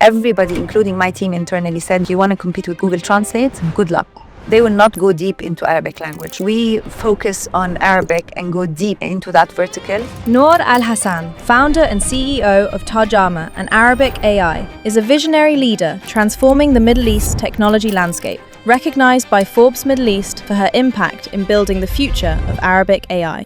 Everybody, including my team internally, said, you want to compete with Google Translate? Good luck. They will not go deep into Arabic language. We focus on Arabic and go deep into that vertical. Nour Al Hassan, founder and CEO of Tarjama, an Arabic AI, is a visionary leader transforming the Middle East technology landscape, recognized by Forbes Middle East for her impact in building the future of Arabic AI.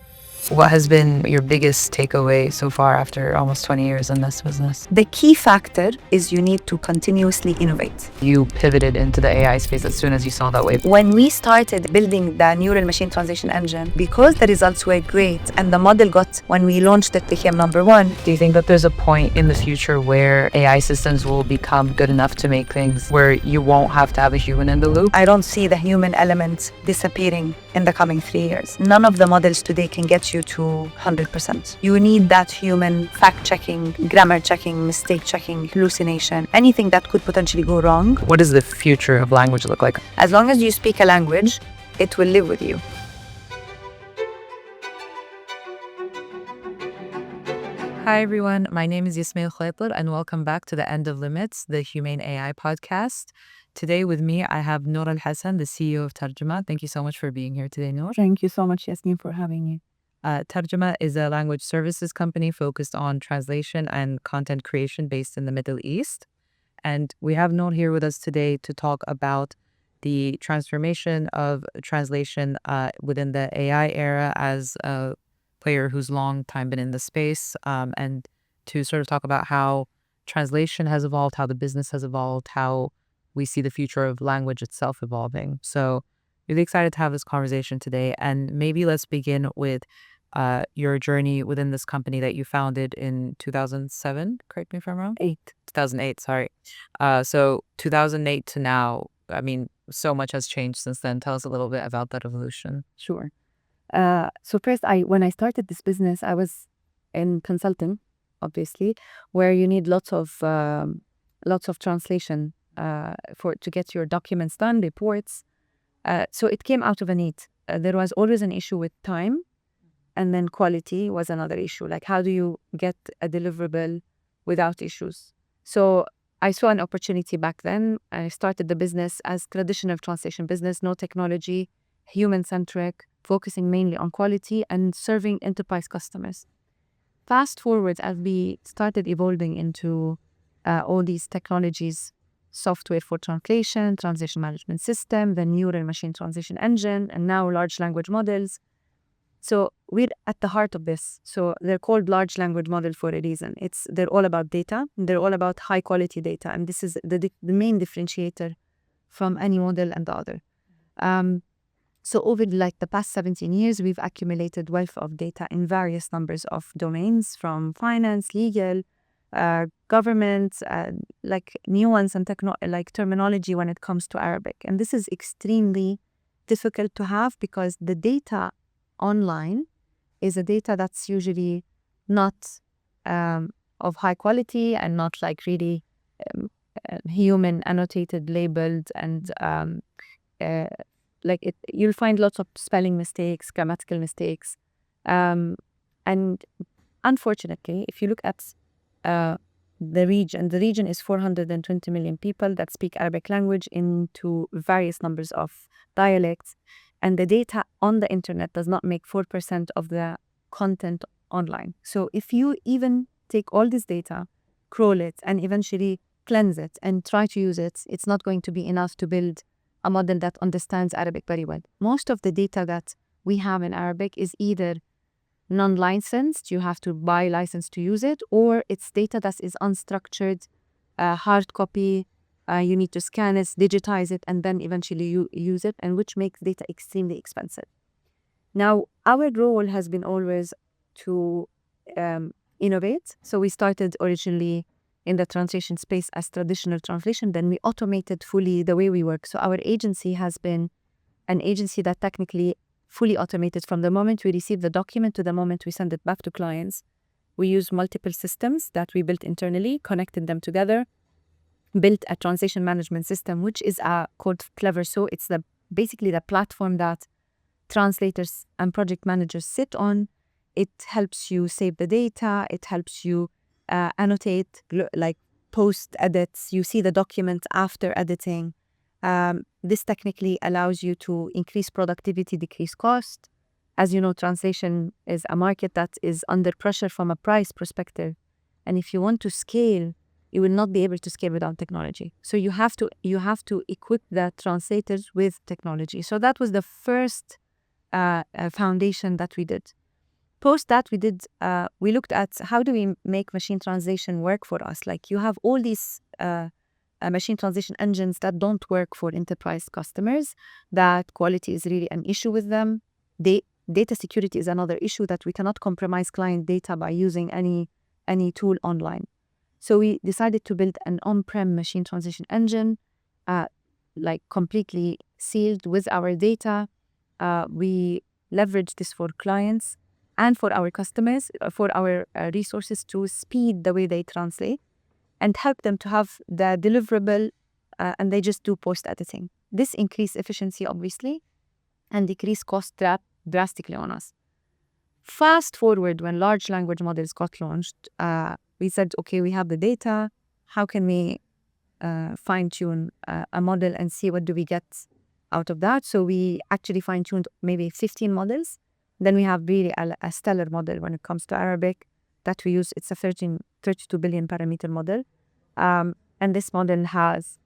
What has been your biggest takeaway so far after almost 20 years in this business? The key factor is you need to continuously innovate. You pivoted into the AI space as soon as you saw that wave. When we started building the neural machine translation engine, because the results were great and the model when we launched it, became number one. Do you think that there's a point in the future where AI systems will become good enough to make things where you won't have to have a human in the loop? I don't see the human element disappearing in the coming 3 years. None of the models today can get you to 100%. You need that human fact-checking, grammar checking, mistake checking, hallucination, anything that could potentially go wrong. What does the future of language look like? As long as you speak a language, it will live with you. Hi everyone, my name is Yasmail Khaytar and welcome back to the End of Limits, the HUMAIN AI podcast. Today with me, I have Nour Al Hassan, the CEO of Tarjama. Thank you so much for being here today, Nour. Thank you so much, Yasmin, for having me. Tarjama is a language services company focused on translation and content creation based in the Middle East. And we have Nour here with us today to talk about the transformation of translation within the AI era as a player who's long time been in the space, and to sort of talk about how translation has evolved, how the business has evolved, how we see the future of language itself evolving. So really excited to have this conversation today. And maybe let's begin with your journey within this company that you founded in 2007. Correct me if I'm wrong? 2008, sorry. So 2008 to now, I mean, so much has changed since then. Tell us a little bit about that evolution. Sure. So first, when I started this business, I was in consulting, obviously, where you need lots of translation to get your documents done, reports. So it came out of a need. There was always an issue with time, and then quality was another issue. Like, how do you get a deliverable without issues? So I saw an opportunity back then. I started the business as traditional translation business, no technology, human-centric, focusing mainly on quality and serving enterprise customers. Fast forward, as we started evolving into all these technologies, software for translation management system, the neural machine translation engine, and now large language models. So we're at the heart of this. So they're called large language model for a reason. They're all about data. They're all about high quality data. And this is the main differentiator from any model and the other. So over the past 17 years, we've accumulated wealth of data in various numbers of domains, from finance, legal, government, like nuance and terminology when it comes to Arabic. And this is extremely difficult to have because the data online is a data that's usually not of high quality and not like really human annotated, labeled, and you'll find lots of spelling mistakes, grammatical mistakes. And unfortunately, if you look at the region is 420 million people that speak Arabic language into various numbers of dialects. And the data on the internet does not make 4% of the content online. So if you even take all this data, crawl it, and eventually cleanse it and try to use it, it's not going to be enough to build a model that understands Arabic very well. Most of the data that we have in Arabic is either non-licensed, you have to buy a license to use it, or it's data that is unstructured, hard copy, you need to scan it, digitize it, and then eventually you use it, and which makes data extremely expensive. Now, our role has been always to innovate. So we started originally in the translation space as traditional translation, then we automated fully the way we work. So our agency has been an agency that technically fully automated from the moment we receive the document to the moment we send it back to clients. We use multiple systems that we built internally, connected them together, built a translation management system, which is called Clever. So it's basically the platform that translators and project managers sit on. It helps you save the data. It helps you annotate, post edits, you see the document after editing. This technically allows you to increase productivity, decrease cost. As you know, translation is a market that is under pressure from a price perspective. And if you want to scale, you will not be able to scale without technology. So you have to equip the translators with technology. So that was the first foundation that we did. Post that, we looked at how do we make machine translation work for us. Like you have all these machine translation engines that don't work for enterprise customers, that quality is really an issue with them. Data security is another issue, that we cannot compromise client data by using any tool online. So we decided to build an on-prem machine translation engine, like completely sealed with our data. We leverage this for clients and for our customers, for our resources to speed the way they translate and help them to have the deliverable, and they just do post-editing. This increased efficiency, obviously, and decreased cost drastically on us. Fast forward, when large language models got launched, we said, okay, we have the data. How can we fine-tune a model and see what do we get out of that? So we actually fine-tuned maybe 15 models. Then we have really a stellar model when it comes to Arabic that we use. It's a 32 billion parameter model. And this model has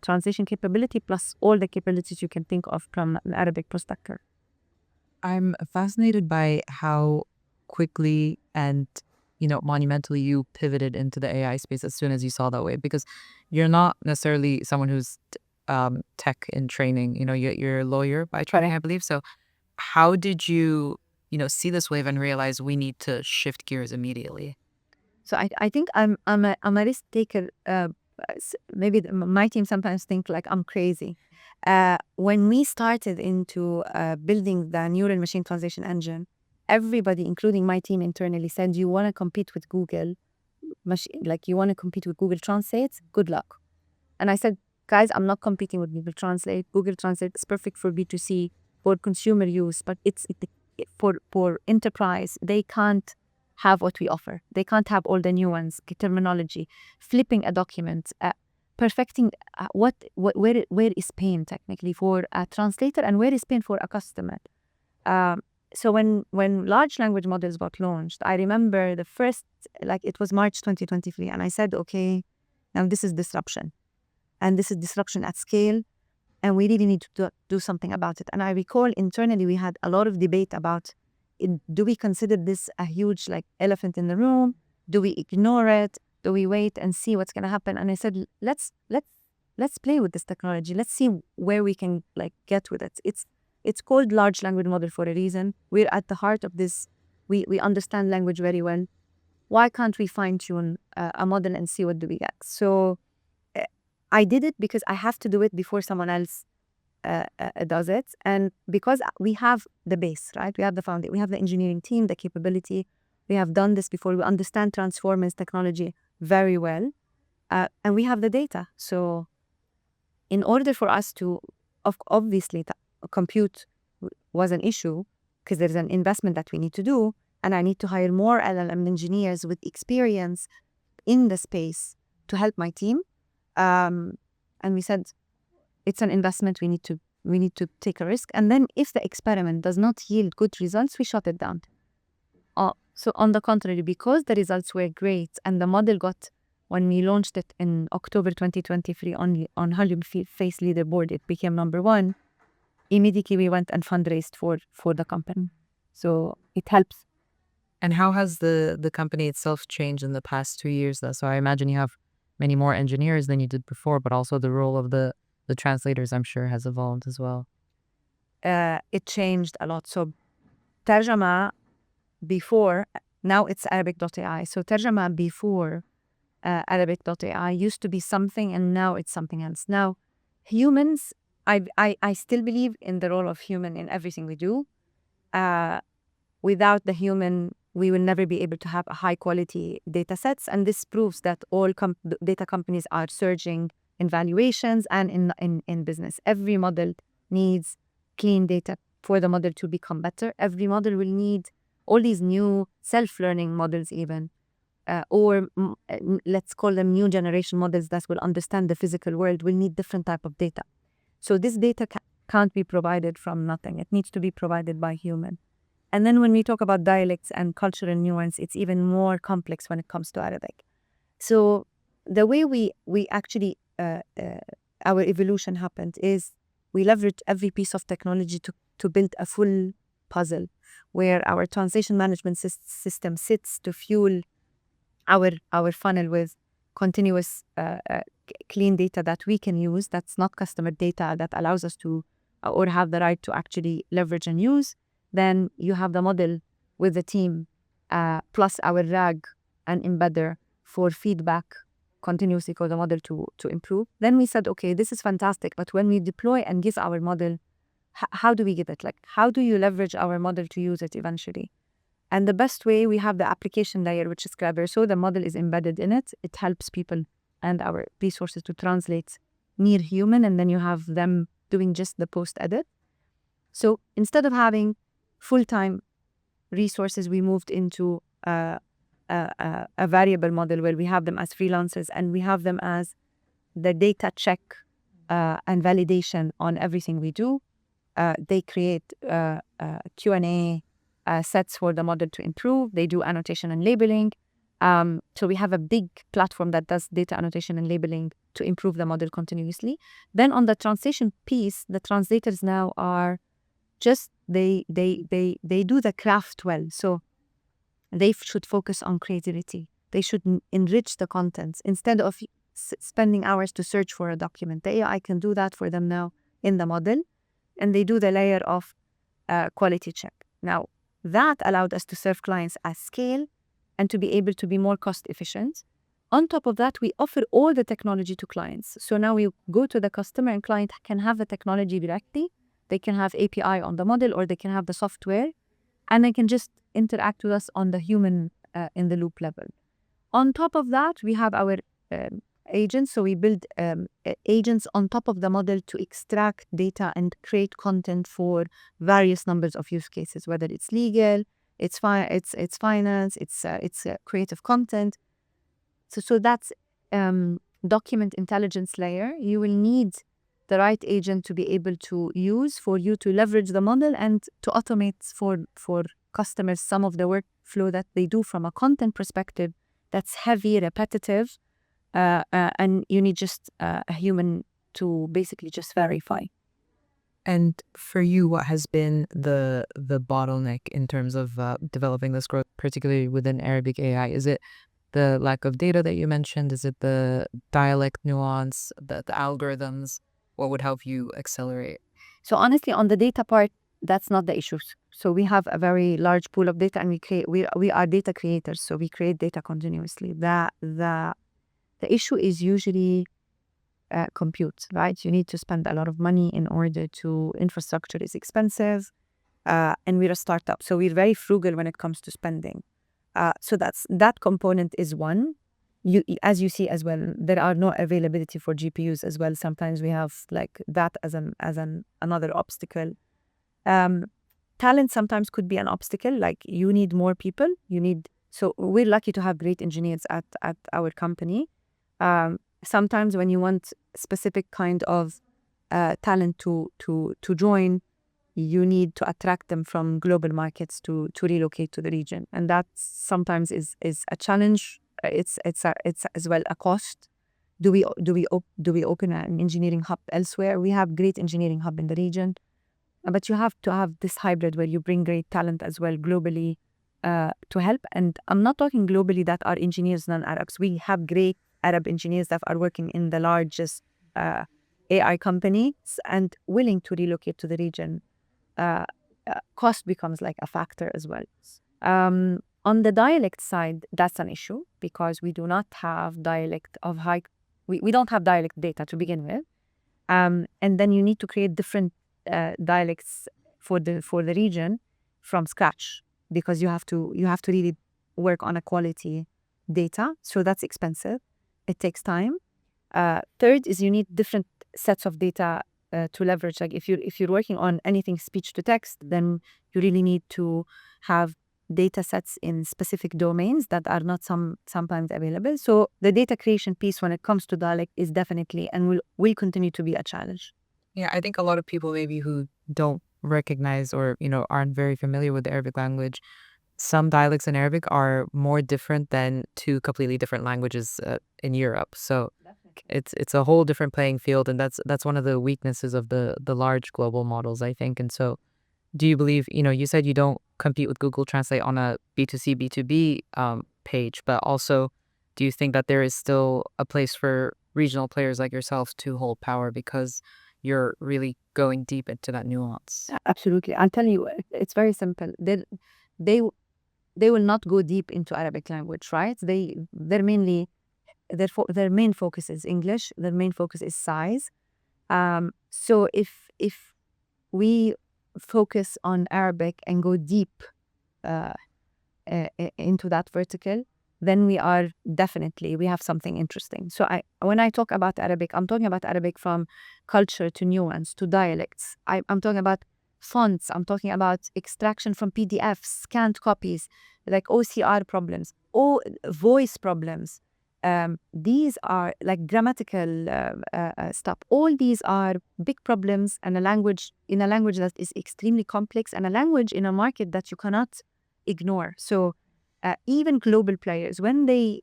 translation capability plus all the capabilities you can think of from an Arabic prospector. I'm fascinated by how quickly and monumentally you pivoted into the AI space as soon as you saw that way, because you're not necessarily someone who's tech in training. You're a lawyer by training, I believe. So how did you see this wave and realize we need to shift gears immediately? So I think I'm a risk taker. Maybe my team sometimes think like I'm crazy. When we started into building the neural machine translation engine, everybody, including my team internally, said, you want to compete with Google, you want to compete with Google Translate, good luck. And I said, guys, I'm not competing with Google Translate. Google Translate is perfect for B2C, for consumer use, but for enterprise, they can't have what we offer. They can't have all the nuance, terminology, flipping a document, perfecting where is pain technically for a translator and where is pain for a customer. So when large language models got launched, I remember the first, it was March 2023, and I said, okay, now this is disruption. And this is disruption at scale, and we really need to do something about it. And I recall internally we had a lot of debate about do we consider this a huge elephant in the room? Do we ignore it? Do we wait and see what's going to happen? And I said, let's play with this technology. Let's see where we can get with it. It's called large language model for a reason. We're at the heart of this. We understand language very well. Why can't we fine tune a model and see what do we get? So I did it because I have to do it before someone else does it, and because we have the base, right? We have the foundation, we have the engineering team, the capability. We have done this before. We understand transformers technology very well, and we have the data. So, in order for us to, obviously, compute was an issue because there's an investment that we need to do, and I need to hire more LLM engineers with experience in the space to help my team. And we said, it's an investment. We need to take a risk. And then if the experiment does not yield good results, we shut it down. So on the contrary, because the results were great and the model got, when we launched it in October 2023 on Hollywood Face Leaderboard, it became #1. Immediately we went and fundraised for the company. So it helps. And how has the company itself changed in the past 2 years, though? So I imagine you have many more engineers than you did before, but also the role of the translators, I'm sure, has evolved as well. It changed a lot. So Tarjama before, now it's Arabic.ai. So Tarjama before Arabic.ai used to be something, and now it's something else. Now, humans, I still believe in the role of human in everything we do. Without the human, we will never be able to have a high quality data sets. And this proves that all data companies are surging in valuations and in business. Every model needs clean data for the model to become better. Every model will need all these new self-learning models even let's call them new generation models that will understand the physical world, will need different type of data. So this data can't be provided from nothing. It needs to be provided by human. And then when we talk about dialects and cultural nuance, it's even more complex when it comes to Arabic. So the way we actually, our evolution happened is we leveraged every piece of technology to build a full puzzle where our translation management system sits to fuel our funnel with continuous clean data that we can use, that's not customer data, that allows us to or have the right to actually leverage and use. Then you have the model with the team, plus our RAG and embedder for feedback continuously for the model to improve. Then we said, okay, this is fantastic, but when we deploy and give our model, how do we give it? Like, how do you leverage our model to use it eventually? And the best way, we have the application layer, which is clever. So the model is embedded in it. It helps people and our resources to translate near human, and then you have them doing just the post edit. So instead of having full-time resources, we moved into a variable model where we have them as freelancers and we have them as the data check and validation on everything we do. They create Q&A sets for the model to improve. They do annotation and labeling. So we have a big platform that does data annotation and labeling to improve the model continuously. Then on the translation piece, the translators now are just, they do the craft well. So they should focus on creativity. They should enrich the contents instead of spending hours to search for a document. The AI can do that for them now in the model, and they do the layer of quality check. Now, that allowed us to serve clients at scale and to be able to be more cost efficient. On top of that, we offer all the technology to clients. So now we go to the customer and client can have the technology directly. They can have API on the model, or they can have the software, and they can just interact with us on the human in the loop level. On top of that, we have our agents. So we build agents on top of the model to extract data and create content for various numbers of use cases, whether it's legal, it's finance, it's creative content. So that's document intelligence layer. You will need the right agent to be able to use for you to leverage the model and to automate for customers some of the workflow that they do from a content perspective that's heavy, repetitive, and you need just a human to basically just verify. And for you, what has been the bottleneck in terms of developing this growth, particularly within Arabic AI? Is it the lack of data that you mentioned? Is it the dialect nuance, the algorithms? What would help you accelerate? So honestly, on the data part, that's not the issue. So we have a very large pool of data, and we are data creators. So we create data continuously. The issue is usually compute, right? You need to spend a lot of money in order to, infrastructure is expensive, and we're a startup. So we're very frugal when it comes to spending. So that component is one. As you see as well, there are no availability for GPUs as well. Sometimes we have like that as another obstacle. Talent sometimes could be an obstacle. Like you need more people. So we're lucky to have great engineers at our company. Sometimes when you want specific kind of talent to join, you need to attract them from global markets to relocate to the region, and that sometimes is a challenge. It's as well a cost. Do we open an engineering hub elsewhere? We have great engineering hub in the region, but you have to have this hybrid where you bring great talent as well globally to help. And I'm not talking globally that are engineers non-Arabs. We have great Arab engineers that are working in the largest AI companies and willing to relocate to the region. Cost becomes like a factor as well. On the dialect side, that's an issue because we do not have dialect of high. We don't have dialect data to begin with, and then you need to create different dialects for the region from scratch because you have to really work on a quality data. So that's expensive. It takes time. Third is you need different sets of data to leverage. Like if you're working on anything speech to text, then you really need to have data sets in specific domains that are not sometimes available. So the data creation piece when it comes to dialect is definitely and will continue to be a challenge. Yeah, I think a lot of people maybe who don't recognize or, aren't very familiar with the Arabic language, some dialects in Arabic are more different than two completely different languages in Europe. So it's a whole different playing field, and that's one of the weaknesses of the large global models, I think. And so, do you believe, you said you don't compete with Google Translate on a B2C, B2B page, but also, do you think that there is still a place for regional players like yourself to hold power because you're really going deep into that nuance? Absolutely. I'll tell you, it's very simple. They they will not go deep into Arabic language, right? They're mainly their main focus is English. Their main focus is size. So if we focus on Arabic and go deep uh, into that vertical, then we have something interesting. So when I talk about Arabic, I'm talking about Arabic from culture to nuance to dialects. I'm talking about fonts. I'm talking about extraction from PDFs, scanned copies, like OCR problems, or voice problems. These are like grammatical stuff. All these are big problems, and in a language that is extremely complex, and a language in a market that you cannot ignore. So even global players, when they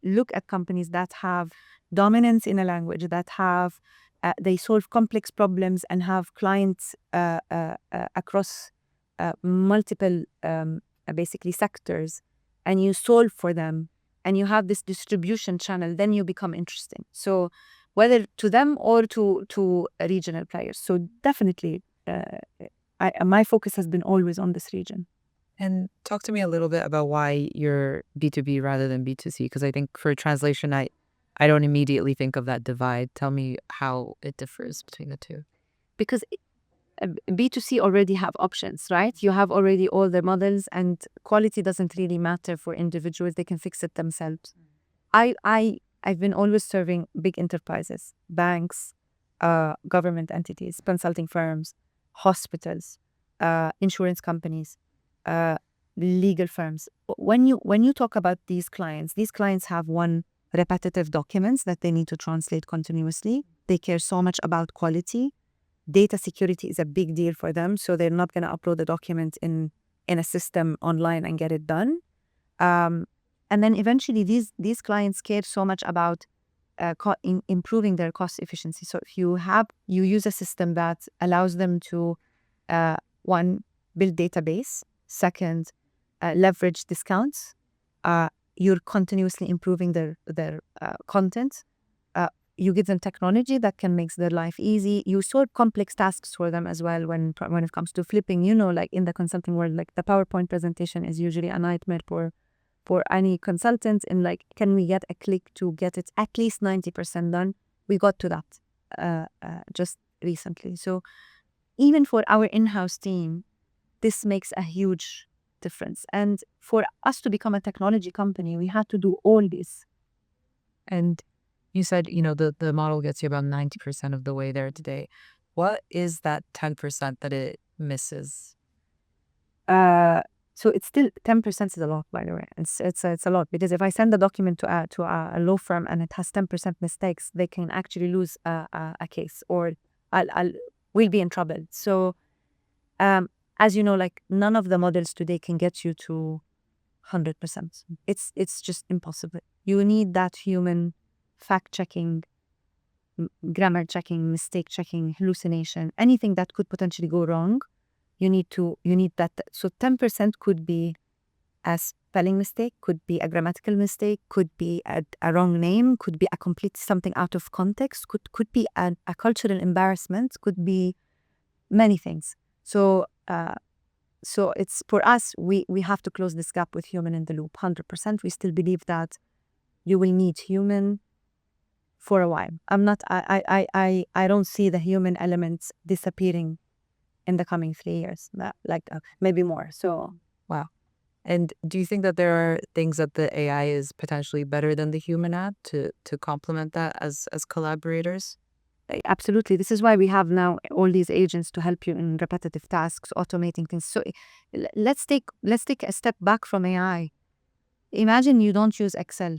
look at companies that have dominance in a language, that have they solve complex problems and have clients across multiple basically sectors, and you solve for them, and you have this distribution channel, then you become interesting. So whether to them or to regional players. So definitely, my focus has been always on this region. And talk to me a little bit about why you're B2B rather than B2C, because I think for translation, I don't immediately think of that divide. Tell me how it differs between the two. Because B2C already have options, right? You have already all the models, and quality doesn't really matter for individuals. They can fix it themselves. I've been always serving big enterprises, banks, government entities, consulting firms, hospitals, insurance companies, uh, legal firms. When you talk about these clients have one repetitive documents that they need to translate continuously. They care so much about quality. Data security is a big deal for them, so they're not going to upload the document in a system online and get it done. And then eventually, these clients care so much about improving their cost efficiency. So if you use a system that allows them to one, build database, second, leverage discounts, you're continuously improving their content. You give them technology that can make their life easy. You solve complex tasks for them as well when it comes to flipping. Like in the consulting world, like the PowerPoint presentation is usually a nightmare for any consultant. And like, can we get a click to get it at least 90% done? We got to that just recently. So even for our in-house team, this makes a huge difference. And for us to become a technology company, we had to do all this. And you said, the model gets you about 90% of the way there today. What is that 10% that it misses? So it's still 10% is a lot, by the way. It's a lot, because if I send a document to a law firm and it has 10% mistakes, they can actually lose a case, or we'll be in trouble. So as you know, like none of the models today can get you to 100%. It's just impossible. You need that human fact checking, grammar checking, mistake checking, hallucination, anything that could potentially go wrong. You need that. So 10% could be a spelling mistake, could be a grammatical mistake, could be a wrong name, could be a complete something out of context, could be a cultural embarrassment, could be many things. So so it's for us, we have to close this gap with human in the loop, 100%. We still believe that you will need human for a while. I don't see the human elements disappearing in the coming 3 years, maybe more. So, Wow. And do you think that there are things that the AI is potentially better than the human at to complement that as collaborators? Absolutely. This is why we have now all these agents to help you in repetitive tasks, automating things. So let's take a step back from AI. Imagine you don't use Excel.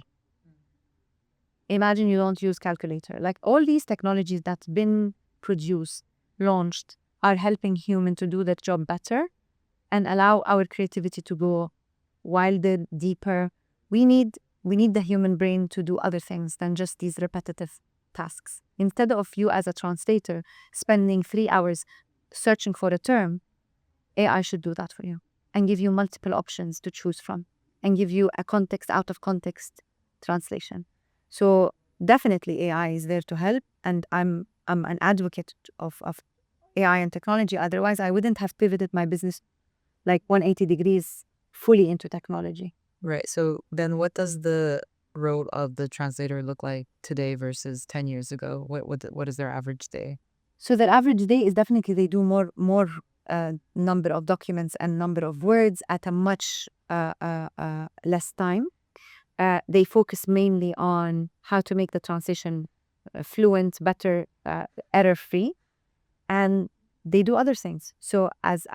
Imagine you don't use calculator. Like all these technologies that's been produced, launched, are helping human to do their job better and allow our creativity to go wilder, deeper. We need the human brain to do other things than just these repetitive tasks. Instead of you as a translator spending 3 hours searching for a term, AI should do that for you and give you multiple options to choose from and give you a context out of context translation. So definitely AI is there to help, and I'm an advocate of AI and technology. Otherwise, I wouldn't have pivoted my business like 180 degrees fully into technology. Right. So then what does the role of the translator look like today versus 10 years ago? What is their average day? So their average day is definitely they do more number of documents and number of words at a much less time. They focus mainly on how to make the translation fluent, better, error-free, and they do other things. So as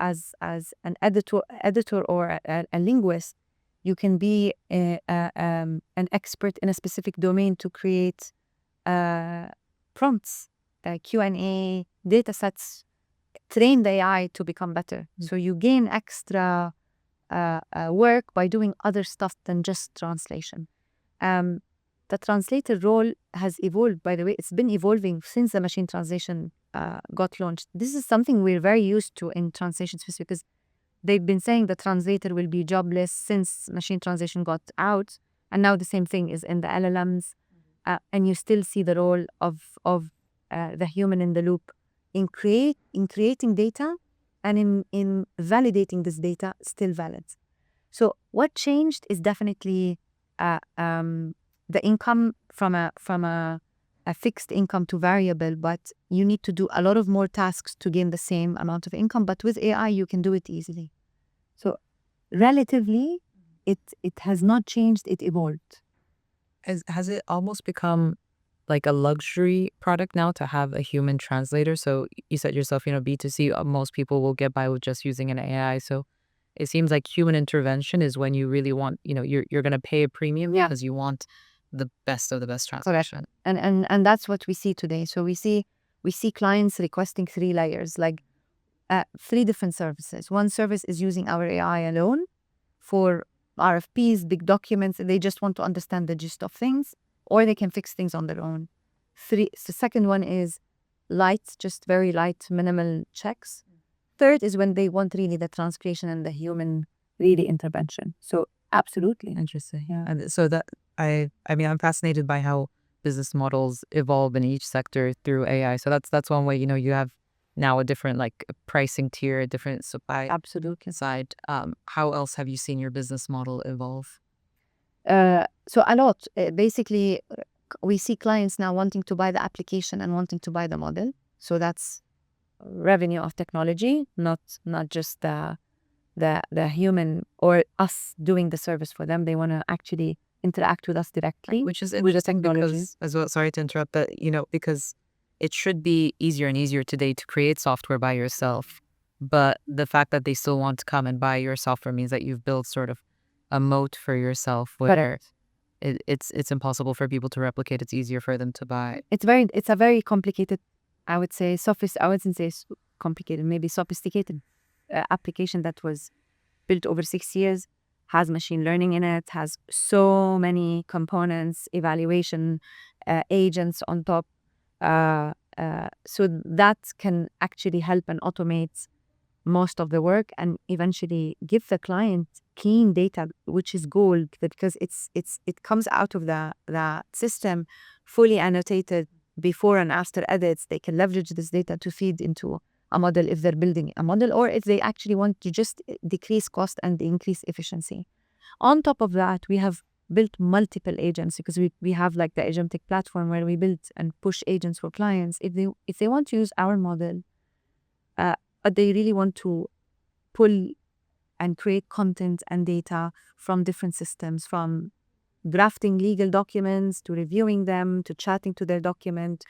an editor or a linguist, you can be an expert in a specific domain to create prompts, Q&A, data sets, train the AI to become better. So you gain extra work by doing other stuff than just translation. The translator role has evolved, by the way. It's been evolving since the machine translation got launched. This is something we're very used to in translation space because they've been saying the translator will be jobless since machine translation got out. And now the same thing is in the LLMs. And you still see the role of the human in the loop in creating data and in validating this data still valid. So what changed is definitely the income from a fixed income to variable, but you need to do a lot of more tasks to gain the same amount of income. But with AI, you can do it easily. So relatively, it has not changed, it evolved. Has it almost become like a luxury product now to have a human translator? So you said yourself, B2C, most people will get by with just using an AI. So it seems like human intervention is when you really want, you're going to pay a premium because you want the best of the best translation. And that's what we see today. So we see clients requesting 3 layers, like 3 different services. One service is using our AI alone for RFPs, big documents, and they just want to understand the gist of things, or they can fix things on their own. The second one is light, just very light, minimal checks. Third is when they want really the transcription and the human really intervention. So absolutely. Interesting. Yeah. And so that I mean, I'm fascinated by how business models evolve in each sector through AI. So that's one way, you have now a different like pricing tier, a different supply Absolutely. side. How else have you seen your business model evolve? So a lot. Basically, we see clients now wanting to buy the application and wanting to buy the model. So that's revenue of technology, not just the human or us doing the service for them. They want to actually interact with us directly, Which is with the interesting technology. because, as well, sorry to interrupt, but because it should be easier and easier today to create software by yourself. But the fact that they still want to come and buy your software means that you've built sort of a moat for yourself where it's impossible for people to replicate. It's easier for them to buy. It's a very complicated, I would say, I wouldn't say complicated, maybe sophisticated application that was built over 6 years, has machine learning in it, has so many components, evaluation agents on top. So that can actually help and automate most of the work and eventually give the client clean data, which is gold, because it comes out of the system fully annotated before and after edits. They can leverage this data to feed into a model if they're building a model, or if they actually want to just decrease cost and increase efficiency. On top of that, we have built multiple agents because we have like the agentic platform where we build and push agents for clients. If they want to use our model, but they really want to pull and create content and data from different systems, from drafting legal documents to reviewing them to chatting to their document,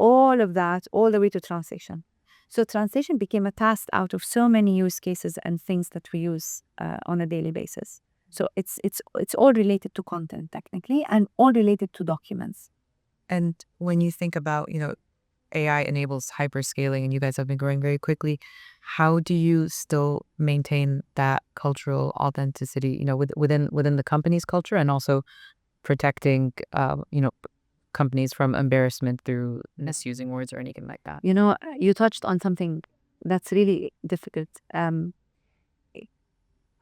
all of that all the way to translation. So translation became a task out of so many use cases and things that we use on a daily basis. So it's all related to content technically and all related to documents. And when you think about, AI enables hyperscaling and you guys have been growing very quickly, how do you still maintain that cultural authenticity, within the company's culture and also protecting, companies from embarrassment through misusing words or anything like that? You touched on something that's really difficult.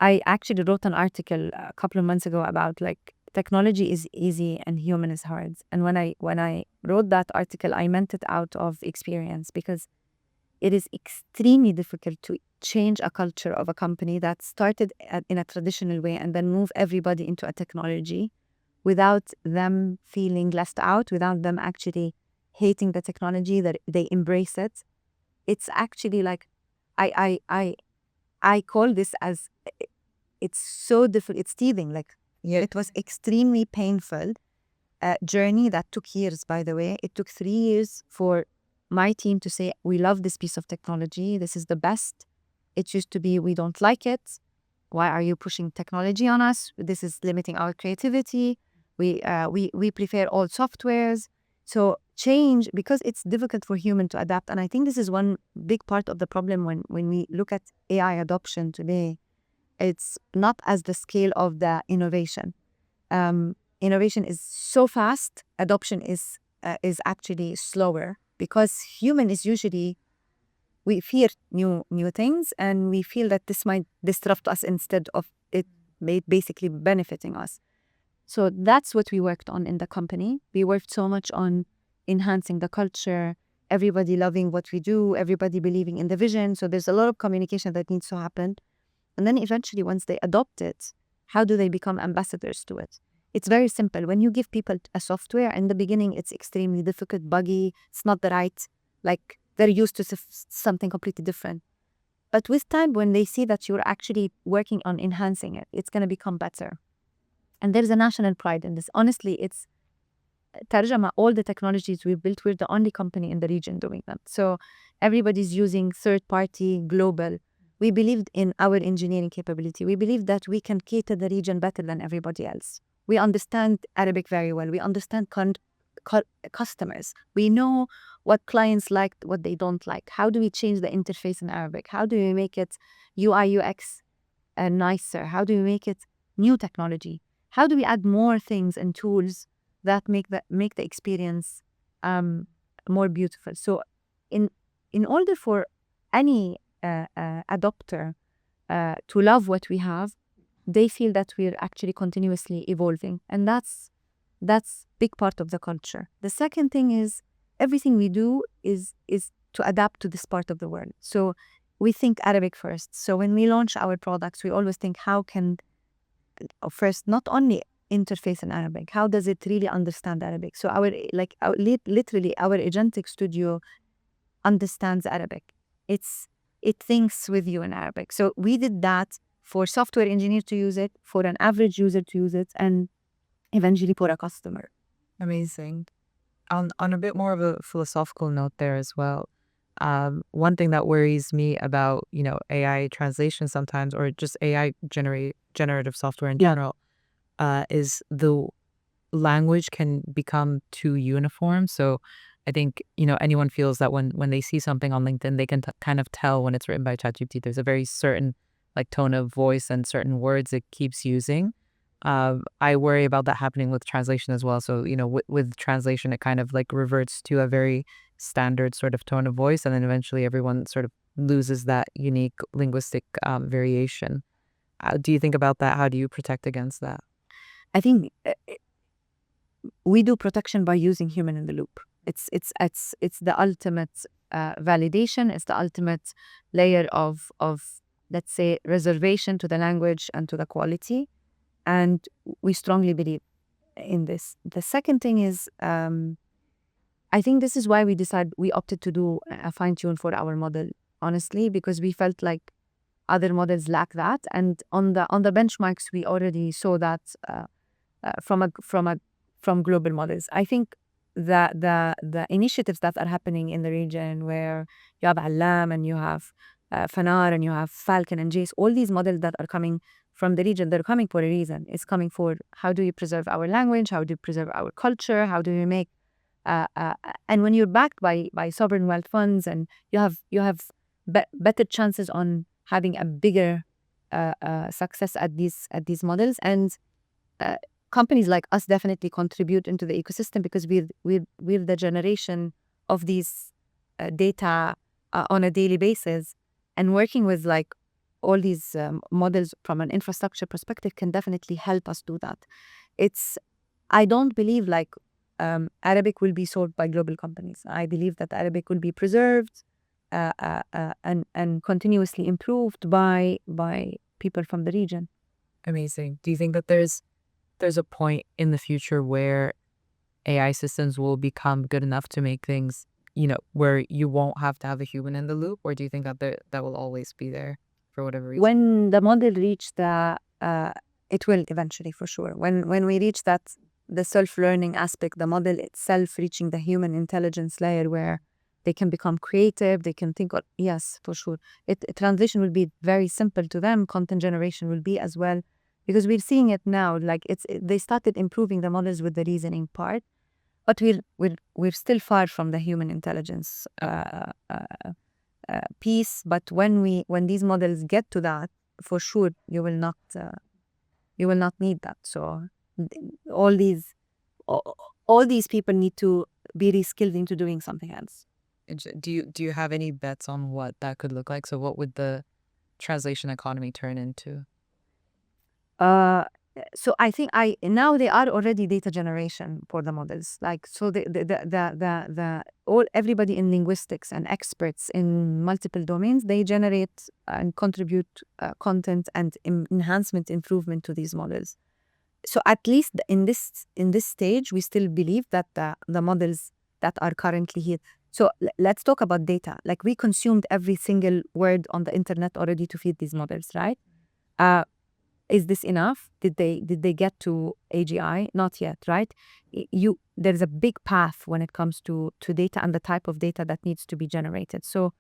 I actually wrote an article a couple of months ago about like technology is easy and human is hard. And when I wrote that article, I meant it out of experience because it is extremely difficult to change a culture of a company that started in a traditional way and then move everybody into a technology without them feeling left out, without them actually hating the technology, that they embrace it. It's actually like I call this as it's so difficult. It's teething. Like it was extremely painful journey that took years. By the way, it took 3 years for my team to say we love this piece of technology. This is the best. It used to be we don't like it. Why are you pushing technology on us? This is limiting our creativity. We prefer old softwares. So change, because it's difficult for human to adapt. And I think this is one big part of the problem when we look at AI adoption today. It's not as the scale of the innovation. Innovation is so fast. Adoption is actually slower because human is usually we fear new things and we feel that this might disrupt us instead of it basically benefiting us. So that's what we worked on in the company. We worked so much on enhancing the culture, everybody loving what we do, everybody believing in the vision. So there's a lot of communication that needs to happen. And then eventually, once they adopt it, how do they become ambassadors to it? It's very simple. When you give people a software, in the beginning, it's extremely difficult, buggy, it's not the right, like they're used to something completely different. But with time, when they see that you're actually working on enhancing it, it's going to become better. And there's a national pride in this. Honestly, it's Tarjama, all the technologies we built, we're the only company in the region doing them. So everybody's using third-party, global. We believed in our engineering capability. We believe that we can cater the region better than everybody else. We understand Arabic very well. We understand customers. We know what clients like, what they don't like. How do we change the interface in Arabic? How do we make it UI, UX nicer? How do we make it new technology? How do we add more things and tools that make the experience more beautiful? So in order for any adopter to love what we have, they feel that we're actually continuously evolving, and that's big part of the culture. The second thing is everything we do is to adapt to this part of the world. So we think Arabic first. So when we launch our products, we always think how can first not only interface in Arabic, how does it really understand Arabic? So literally our agentic studio understands Arabic. It thinks with you in Arabic. So we did that for software engineer to use it, for an average user to use it, and eventually for a customer. Amazing. On a bit more of a philosophical note there as well, one thing that worries me about, AI translation sometimes, or just AI generative software in general, is the language can become too uniform. So I think, anyone feels that when they see something on LinkedIn, they can kind of tell when it's written by ChatGPT. There's a very certain tone of voice and certain words it keeps using. I worry about that happening with translation as well. So, with translation, it kind of reverts to a very standard sort of tone of voice. And then eventually everyone sort of loses that unique linguistic variation. Do you think about that? How do you protect against that? I think we do protection by using human in the loop. It's the ultimate validation. It's the ultimate layer of let's say reservation to the language and to the quality, and we strongly believe in this. The second thing is, I think this is why we opted to do a fine tune for our model, honestly, because we felt like other models lack that, and on the benchmarks we already saw that from global models. I think the initiatives that are happening in the region, where you have Alam and you have Fanar and you have Falcon and Jace, all these models that are coming from the region, they're coming for a reason. It's coming for how do you preserve our language, how do you preserve our culture, how do you make and when you're backed by sovereign wealth funds, and you have better chances on having a bigger success at these models. And companies like us definitely contribute into the ecosystem, because we're the generation of these data on a daily basis, and working with like all these models from an infrastructure perspective can definitely help us do that. I don't believe like Arabic will be sold by global companies. I believe that Arabic will be preserved and continuously improved by people from the region. Amazing. Do you think that there's a point in the future where AI systems will become good enough to make things, where you won't have to have a human in the loop, or do you think that that will always be there for whatever reason? When the model reach it will eventually, for sure. When we reach the self-learning aspect, the model itself reaching the human intelligence layer where they can become creative, they can think, yes, for sure. Translation will be very simple to them. Content generation will be as well, because we're seeing it now. Like they started improving the models with the reasoning part, but we're still far from the human intelligence piece. But when these models get to that, for sure, you will not need that. So all these people need to be reskilled into doing something else. Do you have any bets on what that could look like? So what would the translation economy turn into? So I think now they are already data generation for the models. Like, so everybody in linguistics and experts in multiple domains, they generate and contribute content and enhancement, improvement to these models. So at least in this stage, we still believe that the models that are currently here. So let's talk about data. Like, we consumed every single word on the internet already to feed these models, right? Is this enough? Did they get to AGI? Not yet, right? There's a big path when it comes to data and the type of data that needs to be generated. So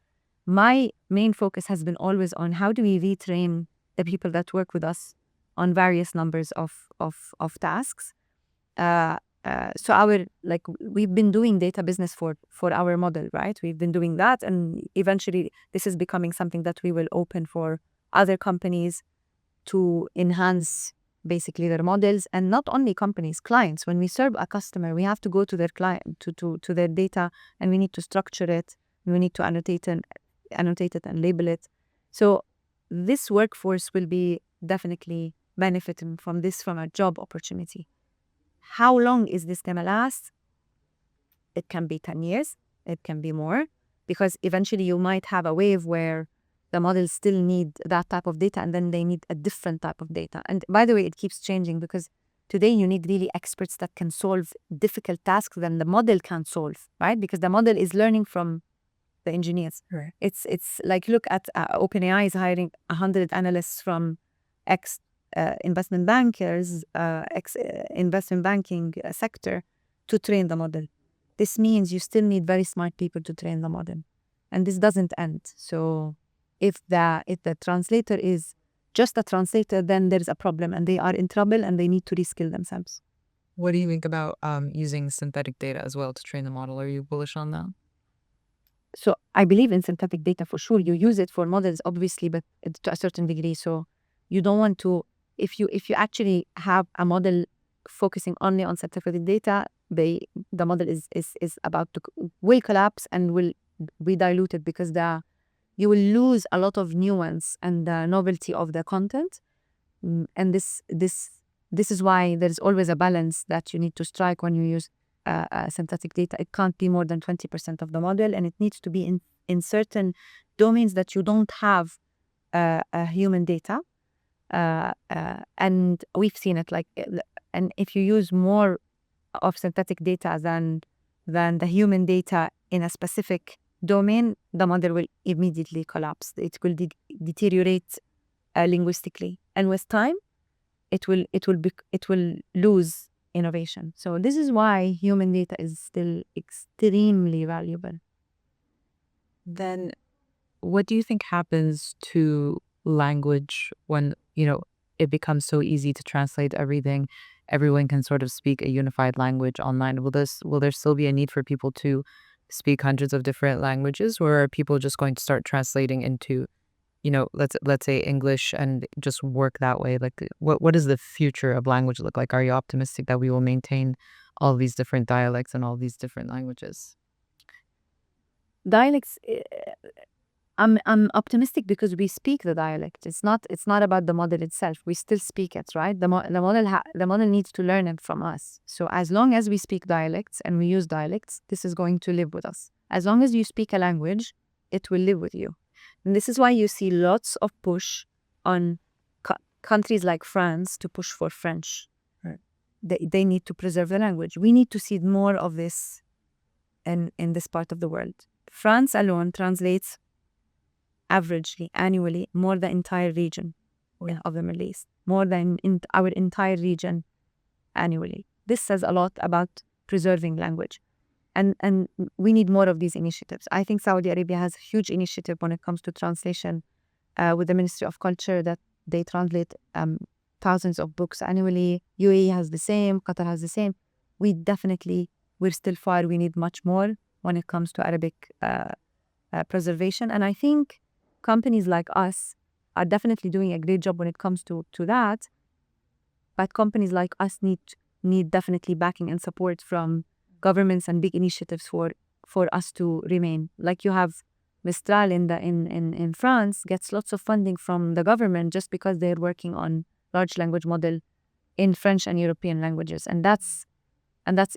my main focus has been always on how do we retrain the people that work with us on various numbers of tasks. So we've been doing data business for our model, right? We've been doing that, and eventually this is becoming something that we will open for other companies to enhance basically their models. And not only companies, clients. When we serve a customer, we have to go to their client, to their data, and we need to structure it, and we need to annotate it and label it. So this workforce will be definitely benefiting from this, from a job opportunity. How long is this gonna last? It can be 10 years, it can be more, because eventually you might have a wave where the models still need that type of data, and then they need a different type of data. And by the way, it keeps changing, because today you need really experts that can solve difficult tasks than the model can solve, right? Because the model is learning from the engineers. Right. It's like, look at OpenAI is hiring 100 analysts from ex investment bankers, ex investment banking sector to train the model. This means you still need very smart people to train the model, and this doesn't end. So if the translator is just a translator, then there's a problem, and they are in trouble, and they need to reskill themselves. What do you think about using synthetic data as well to train the model? Are you bullish on that? So I believe in synthetic data for sure. You use it for models, obviously, but to a certain degree. So you don't want to, if you actually have a model focusing only on synthetic data, the model is about to will collapse and will be diluted, because you will lose a lot of nuance and the novelty of the content. And this is why there's always a balance that you need to strike when you use synthetic data. It can't be more than 20% of the model, and it needs to be in certain domains that you don't have human data. And we've seen it, and if you use more of synthetic data than the human data in a specific domain, the model will immediately collapse. It will deteriorate linguistically, and with time, it will lose innovation. So this is why human data is still extremely valuable. Then what do you think happens to language when, it becomes so easy to translate everything? Everyone can sort of speak a unified language online. Will there still be a need for people to speak hundreds of different languages, or are people just going to start translating into, let's say English and just work that way? Like what does the future of language look like? Are you optimistic that we will maintain all these different dialects and all these different languages? Dialects, I'm optimistic because we speak the dialect. It's not about the model itself. We still speak it, right? The model needs to learn it from us. So as long as we speak dialects and we use dialects, this is going to live with us. As long as you speak a language, it will live with you. And this is why you see lots of push on countries like France to push for French. Right. They need to preserve the language. We need to see more of this in this part of the world. France alone translates averagely, annually, more than the entire region of the Middle East, more than in our entire region annually. This says a lot about preserving language. And we need more of these initiatives. I think Saudi Arabia has a huge initiative when it comes to translation with the Ministry of Culture that they translate thousands of books annually. UAE has the same, Qatar has the same. We're still far. We need much more when it comes to Arabic preservation. And I think companies like us are definitely doing a great job when it comes to that. But companies like us need definitely backing and support from governments and big initiatives for us to remain. Like you have Mistral in France gets lots of funding from the government just because they're working on large language model in French and European languages, and that's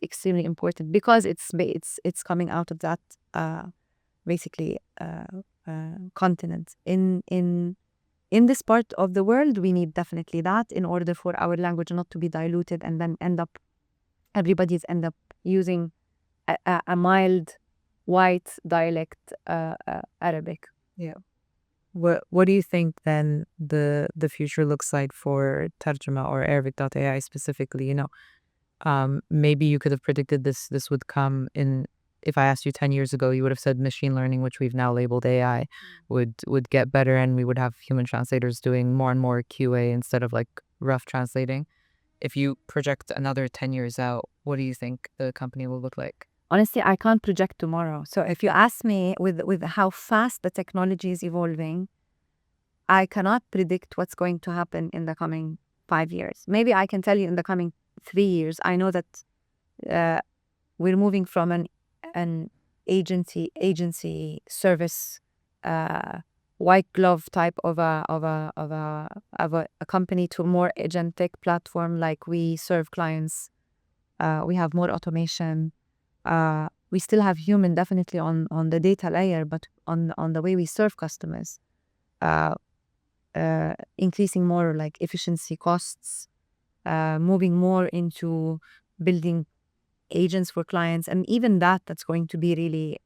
extremely important because it's coming out of that continent. In this part of the world, we need definitely that in order for our language not to be diluted and then everybody's end up using a mild white dialect Arabic. Yeah. What do you think then the future looks like for Tarjama or Arabic.ai specifically? Maybe you could have predicted this would come in. If I asked you 10 years ago, you would have said machine learning, which we've now labeled AI, would get better, and we would have human translators doing more and more QA instead of like rough translating. If you project another 10 years out, what do you think the company will look like? Honestly, I can't project tomorrow. So if you ask me with how fast the technology is evolving, I cannot predict what's going to happen in the coming 5 years. Maybe I can tell you in the coming 3 years. I know that we're moving from an agency service white glove type of a company to a more agentic platform. Like we serve clients, we have more automation. We still have human definitely on the data layer, but on the way we serve customers, increasing more like efficiency costs, moving more into building agents for clients, and even that's going to be really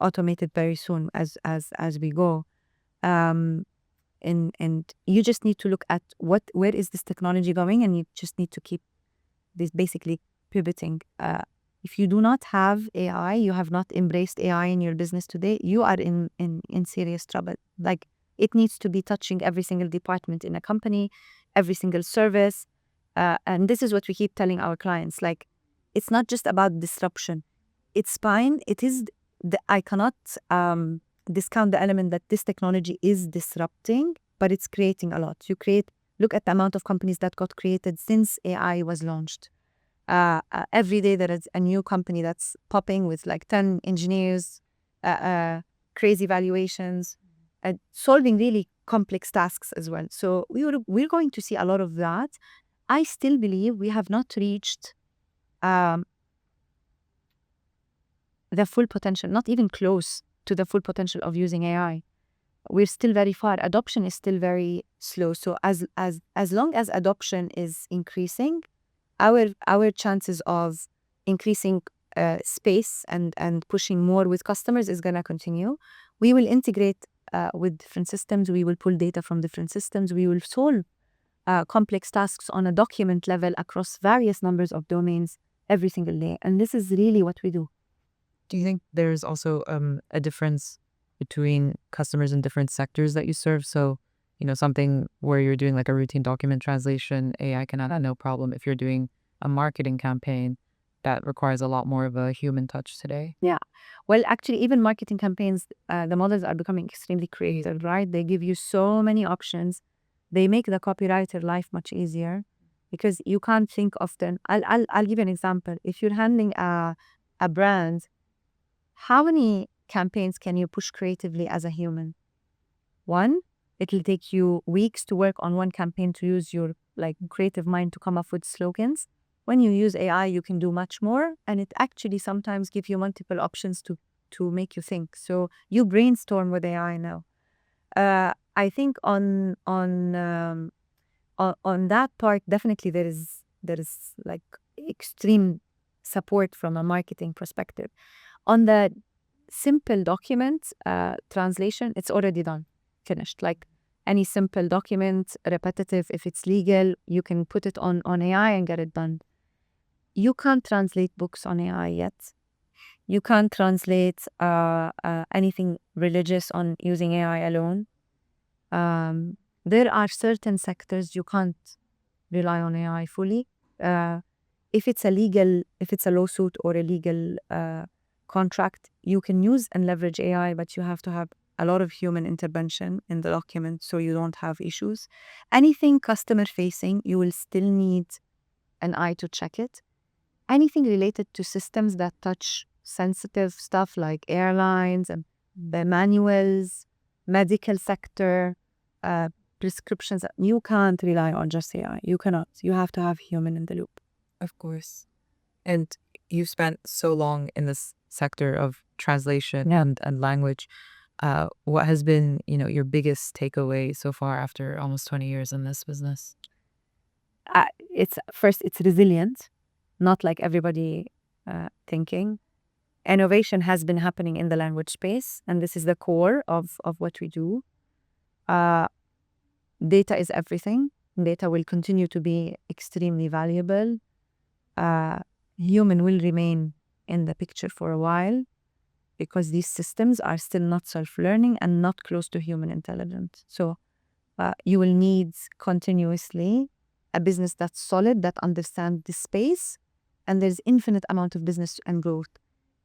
automated very soon as we go. And you just need to look at where is this technology going, and you just need to keep this basically pivoting. If you do not have AI, you have not embraced AI in your business today, you are in serious trouble. Like it needs to be touching every single department in a company, every single service. And this is what we keep telling our clients. Like, it's not just about disruption. It's fine. It is, I cannot discount the element that this technology is disrupting, but it's creating a lot. Look at the amount of companies that got created since AI was launched. Every day there is a new company that's popping with like 10 engineers, crazy valuations, solving really complex tasks as well. So we're going to see a lot of that. I still believe we have not reached the full potential, not even close to the full potential of using AI. We're still very far. Adoption is still very slow. So as long as adoption is increasing, our chances of increasing space and pushing more with customers is going to continue. We will integrate with different systems. We will pull data from different systems. We will solve complex tasks on a document level across various numbers of domains every single day. And this is really what we do. Do you think there's also a difference between customers in different sectors that you serve? So, something where you're doing like a routine document translation, AI can add no problem. If you're doing a marketing campaign, that requires a lot more of a human touch today. Yeah. Well, actually, even marketing campaigns, the models are becoming extremely creative, right? They give you so many options. They make the copywriter life much easier because you can't think often. I'll give you an example. If you're handling a brand, how many campaigns can you push creatively as a human? One, it'll take you weeks to work on one campaign to use your like creative mind to come up with slogans. When you use AI, you can do much more, and it actually sometimes gives you multiple options to make you think. So you brainstorm with AI now. I think on that part, definitely there is like extreme support from a marketing perspective. On the simple document translation, it's already done, finished. Like any simple document, repetitive, if it's legal, you can put it on AI and get it done. You can't translate books on AI yet. You can't translate anything religious on using AI alone. There are certain sectors you can't rely on AI fully. If it's a lawsuit or a legal contract, you can use and leverage AI, but you have to have a lot of human intervention in the document so you don't have issues. Anything customer facing, you will still need an eye to check it. Anything related to systems that touch sensitive stuff like airlines and the manuals, medical sector, prescriptions, you can't rely on just AI. You cannot. You have to have human in the loop. Of course. And you've spent so long in this sector of translation and language. What has been, your biggest takeaway so far after almost 20 years in this business? It's resilient, not like everybody thinking. Innovation has been happening in the language space, and this is the core of what we do. Data is everything. Data will continue to be extremely valuable. Human will remain in the picture for a while because these systems are still not self-learning and not close to human intelligence. So you will need continuously a business that's solid, that understands the space, and there's infinite amount of business and growth.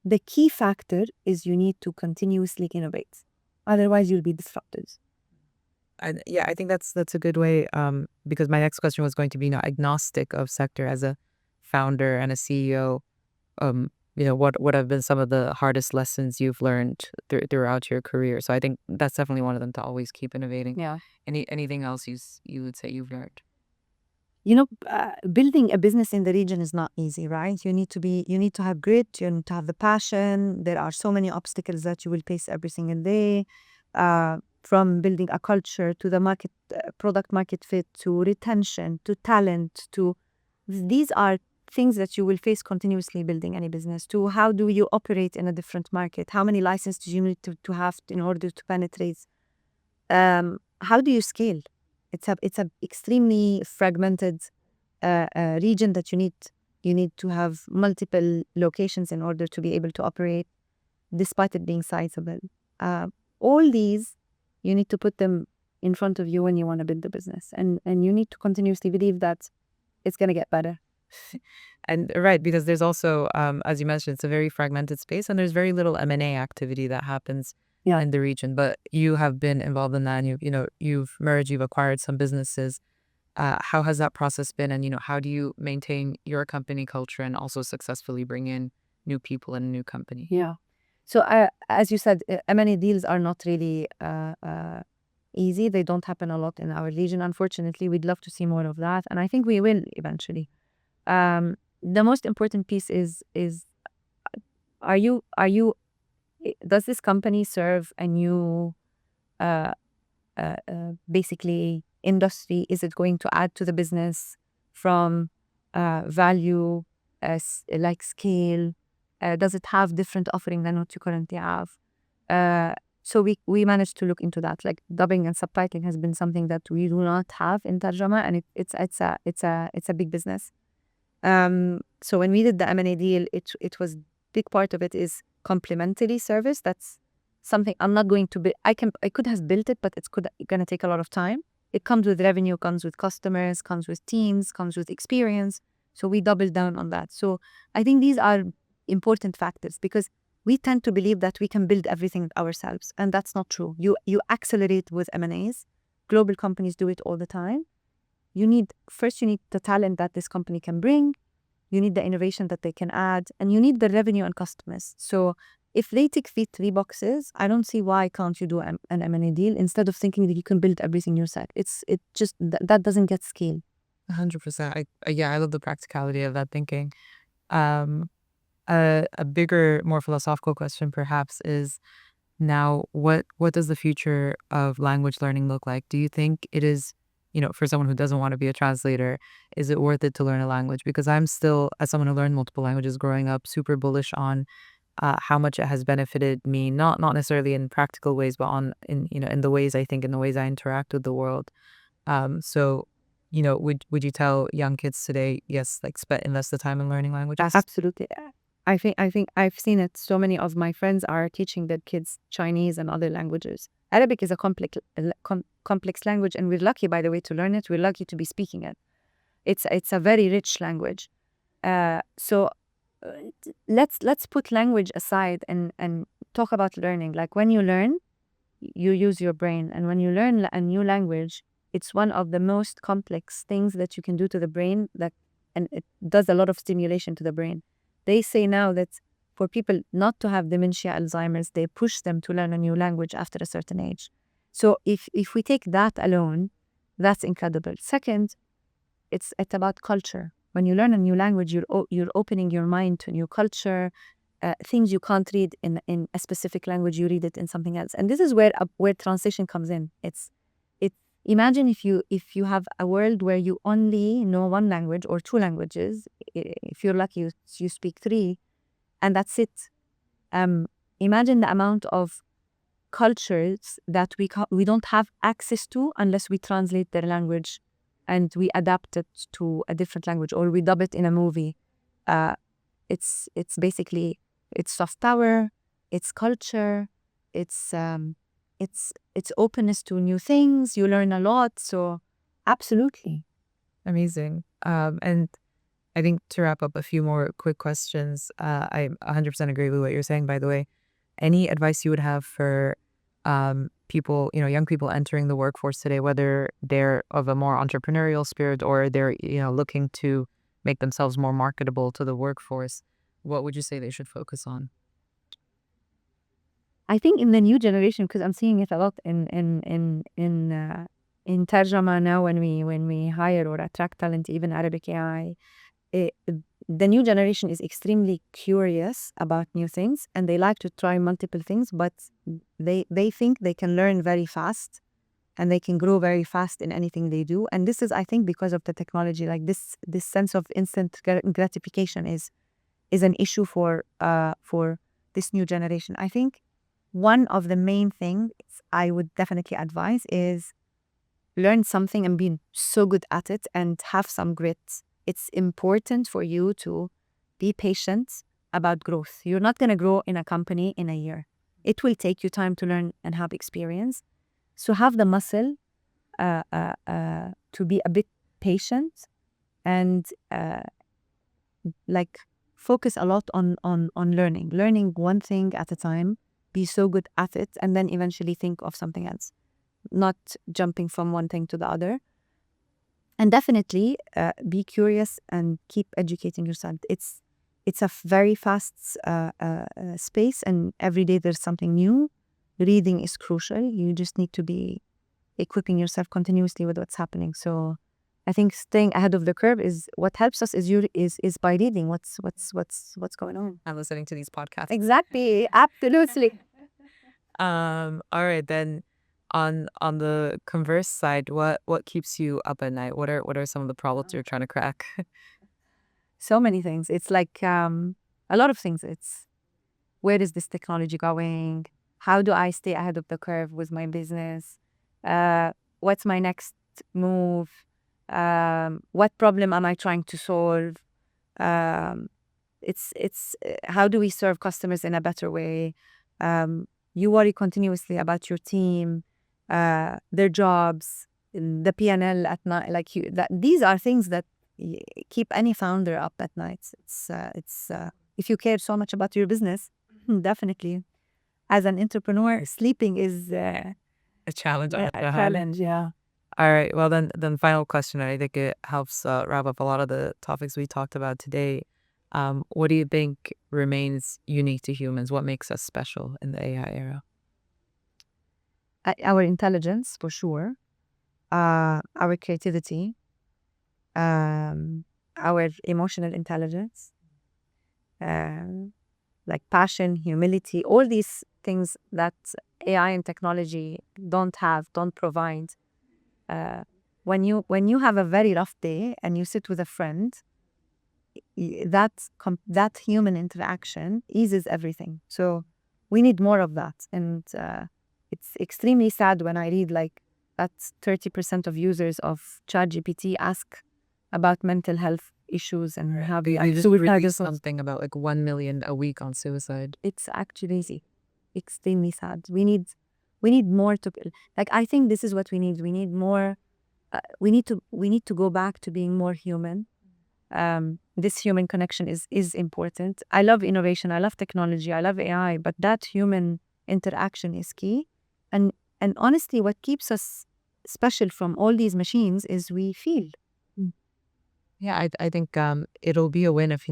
The key factor is you need to continuously innovate. Otherwise, you'll be disrupted. And yeah, I think that's a good way, because my next question was going to be, agnostic of sector. As a founder and a CEO, what have been some of the hardest lessons you've learned throughout your career? So I think that's definitely one of them, to always keep innovating. Yeah. Anything else you would say you've learned? Building a business in the region is not easy, right? You need to have grit, you need to have the passion. There are so many obstacles that you will face every single day, from building a culture to the product market fit, to retention, to talent, these are things that you will face continuously building any business. To how do you operate in a different market? How many licenses do you need to have in order to penetrate? How do you scale? It's a extremely fragmented region that you need to have multiple locations in order to be able to operate, despite it being sizable. All these, you need to put them in front of you when you want to build the business, and you need to continuously believe that it's going to get better. And right, because there's also, as you mentioned, it's a very fragmented space, and there's very little M&A activity that happens in the region. But you have been involved in that, and you've merged, you've acquired some businesses. How has that process been? And how do you maintain your company culture and also successfully bring in new people in a new company? Yeah. So as you said, M&A deals are not really easy. They don't happen a lot in our region. Unfortunately, we'd love to see more of that, and I think we will eventually. The most important piece is does this company serve a new basically industry? Is it going to add to the business from value, like scale? Does it have different offering than what you currently have? So we managed to look into that. Like dubbing and subtitling has been something that we do not have in Tarjama, and it's a big business. So when we did the M&A deal, it was big part of it is complementary service. That's something I'm not going to be. I could have built it, but it's gonna take a lot of time. It comes with revenue, comes with customers, comes with teams, comes with experience. So we doubled down on that. So I think these are important factors because we tend to believe that we can build everything ourselves, and that's not true. You accelerate with M&As. Global companies do it all the time. You need the talent that this company can bring. You need the innovation that they can add, and you need the revenue and customers. So if they tick these three boxes, I don't see why can't you do an M&A deal instead of thinking that you can build everything yourself. It just that doesn't get scale. 100%. I love the practicality of that thinking. Um, a bigger, more philosophical question perhaps is now what does the future of language learning look like? Do you think it is, for someone who doesn't want to be a translator, is it worth it to learn a language? Because I'm still, as someone who learned multiple languages growing up, super bullish on how much it has benefited me, not necessarily in practical ways, but in the ways I think, in the ways I interact with the world. So, would you tell young kids today, yes, like invest the time in learning languages? Absolutely. I think I've seen it. So many of my friends are teaching their kids Chinese and other languages. Arabic is a complex language, and we're lucky, by the way, to learn it. We're lucky to be speaking it. It's a very rich language. So let's put language aside and talk about learning. Like when you learn, you use your brain, and when you learn a new language, it's one of the most complex things that you can do to the brain. And it does a lot of stimulation to the brain. They say now that for people not to have dementia, Alzheimer's, they push them to learn a new language after a certain age. So if we take that alone, that's incredible. Second, it's about culture. When you learn a new language, you're opening your mind to new culture, things you can't read in a specific language, you read it in something else. And this is where translation comes in. Imagine if you have a world where you only know one language or two languages. If you're lucky, you speak three, and that's it. Imagine the amount of cultures that we don't have access to unless we translate their language and we adapt it to a different language or we dub it in a movie. It's basically it's soft power, it's culture, it's openness to new things. You learn a lot. So absolutely. Amazing. And I think to wrap up, a few more quick questions. I 100% agree with what you're saying, by the way. Any advice you would have for people, young people entering the workforce today, whether they're of a more entrepreneurial spirit or they're, looking to make themselves more marketable to the workforce, what would you say they should focus on? I think in the new generation, because I'm seeing it a lot in Tarjama now when we hire or attract talent, even Arabic AI, the new generation is extremely curious about new things and they like to try multiple things, but they think they can learn very fast and they can grow very fast in anything they do. And this is, I think, because of the technology. Like this sense of instant gratification is an issue for this new generation. I think one of the main things I would definitely advise is learn something and be so good at it and have some grit. It's important for you to be patient about growth. You're not going to grow in a company in a year. It will take you time to learn and have experience. So have the muscle to be a bit patient and focus a lot on learning one thing at a time. Be so good at it, and then eventually think of something else, not jumping from one thing to the other. And definitely be curious and keep educating yourself. It's a very fast space, and every day there's something new. Reading is crucial. You just need to be equipping yourself continuously with what's happening. So I think staying ahead of the curve is what helps us is by reading what's going on. I'm listening to these podcasts. Exactly. Absolutely. All right, then on the converse side, what keeps you up at night? What are some of the problems you're trying to crack? So many things. It's like a lot of things. It's where is this technology going? how do I stay ahead of the curve with my business? What's my next move? What problem am I trying to solve? It's how do we serve customers in a better way? You worry continuously about your team, their jobs, the P&L at night. Like these are things that keep any founder up at night. It's if you care so much about your business, definitely. As an entrepreneur, sleeping is A challenge. a challenge. Yeah. All right. Well, then final question. I think it helps wrap up a lot of the topics we talked about today. What do you think remains unique to humans? What makes us special in the AI era? Our intelligence, for sure. Our creativity. Our emotional intelligence. Like passion, humility, all these things that AI and technology don't provide. When you have a very rough day and you sit with a friend, that human interaction eases everything. So we need more of that, and it's extremely sad when I read like that 30% of users of ChatGPT ask about mental health issues and how They just released something about like 1 million a week on suicide. It's actually extremely sad. We need more to, like, I think this is what we need. We need more. We need to go back to being more human. This human connection is important. I love innovation. I love technology. I love AI, but that human interaction is key. And honestly, what keeps us special from all these machines is we feel. Yeah, I think it'll be a win if,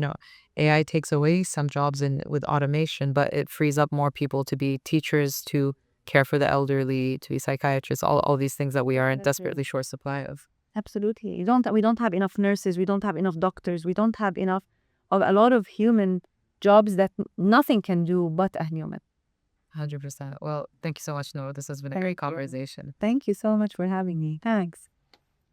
AI takes away some jobs with automation, but it frees up more people to be teachers, to care for the elderly, to be psychiatrists, all these things that we are in desperately short supply of. Absolutely. We don't have enough nurses. We don't have enough doctors. We don't have enough of a lot of human jobs that nothing can do but a human. 100%. Well, thank you so much, Nour. This has been a great conversation. Thank you so much for having me. Thanks.